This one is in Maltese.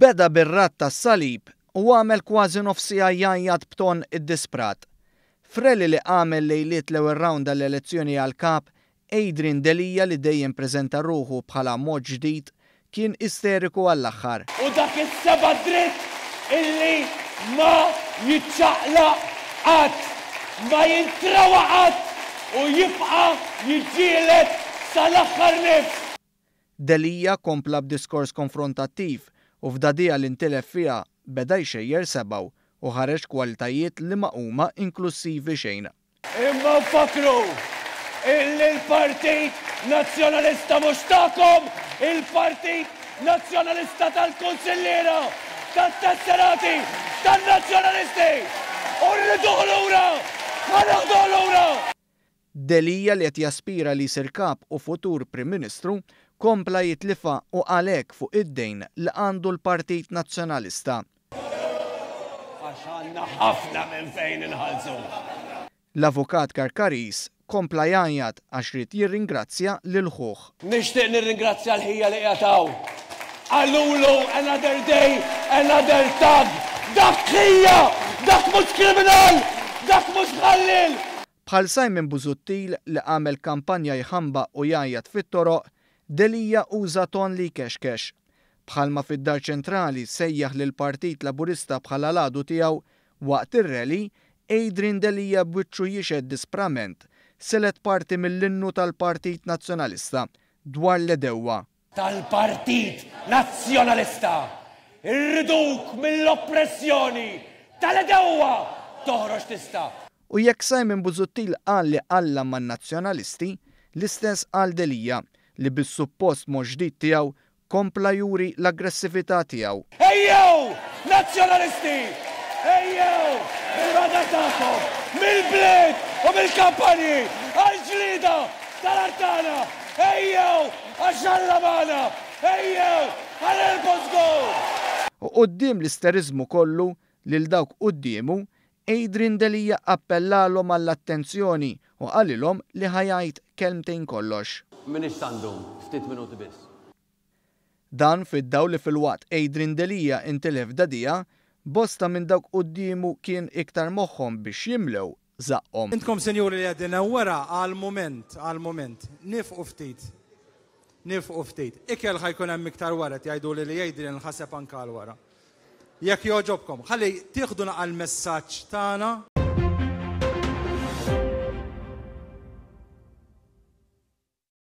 Beda bir-rat tas-salib u għamel kważi nofsija jgħajjad b'ton id-disprat. Frelli li għamel lejliet l-ewwel rawn tal-elezzjoni għall-kap, Adrian Delija li dejjem preżenta ruħu bħala mod ġdid kien isteriku għall-aħħar. U dak is-seba' dritt illi ma jiċċaqlaq qatt, ma jintrawa qatt u jibqa' jiġġieled sal-aħħar nifs. Delija kompla b'diskors konfrontattiv u f'dadija li ntilef fiha beda jxejjer sebaw u ħareġ kwalitajiet li ma huma inklusivi xejn. Imma fakru il-Partit Nazzjonalista mhux tagħkom, il-Partit Nazzjonalista tal-Kunsilliera, tat-Tesserati, tan-Nazzjonalisti! U rriduh lura! Ħanaħduh lura! Delija li qed jaspira li jsir kap u futur Prim Ministru kompla jitlifa u għalhekk fuq id-dejn li għandu l-Partit Nazzjonalista. Għax għandna ħafna minn fejn inħallsu. L-avukat Karkaris kompla jgħajjad għax rid jirringrazzja lil ħuħ. Nixtieq nirringrazzja l-ħija li qiegħu. Għallulu another day, another tag. Dak ħija, dak mhux kriminal, dak mhux ħallil. Bħal Simon Busuttil li għamel kampanja jħamba u jgħajjad fit-toroq, Delija uża ton li kexkex. Bħalma fid-Dar Ċentrali sejjaħ lil Partit Laburista bħala l-għadu tiegħu waqt ir-rally, Adrian Delija b'wiċċu jixed disprament selet parti mill-innu tal-Partit Nazzjonalista dwar l-edewwa. Tal-Partit Nazzjonalista! Irriduk mill-oppressjoni tal-edewwa toħroġ tista'. U jekk Simon Busuttil qal li alla man-nazzjonalisti, l-istess qal Delija li bis-suppost mod ġdid tiegħu kompla juri l-aggressività tiegħu. Ejjew! Nazzjonalisti! Ejjew! Il-rada tagħkom! Mill-bliet u mill-kampanji! Għal-ġlida tal-Artana! Ejjew! Għax-Allamana! Ejjew! Għal-Elbosgol! U quddiem l-isterizmu kollu lil dawk qudiemu, Adrian Delija appellalhom għall-attenzjoni u qalilhom li ħajajt kelmtejn kollox. Minix tandum, ftit minuti biss. Dan fid-dawl li fil-waqt Adrian Delija intilef dadija, bosta minn dawk qudiemu kien iktar moħħhom biex jimlew żaqhom. Intkom senjuri li għaddina wara għal-moment, nifqu ftit. Ikel ħajkun hemm iktar wara jgħidu li Adrian ħaseb anke għal wara. Jekk joġobkom, ħalli tieħdu naqal messaġġ tagħna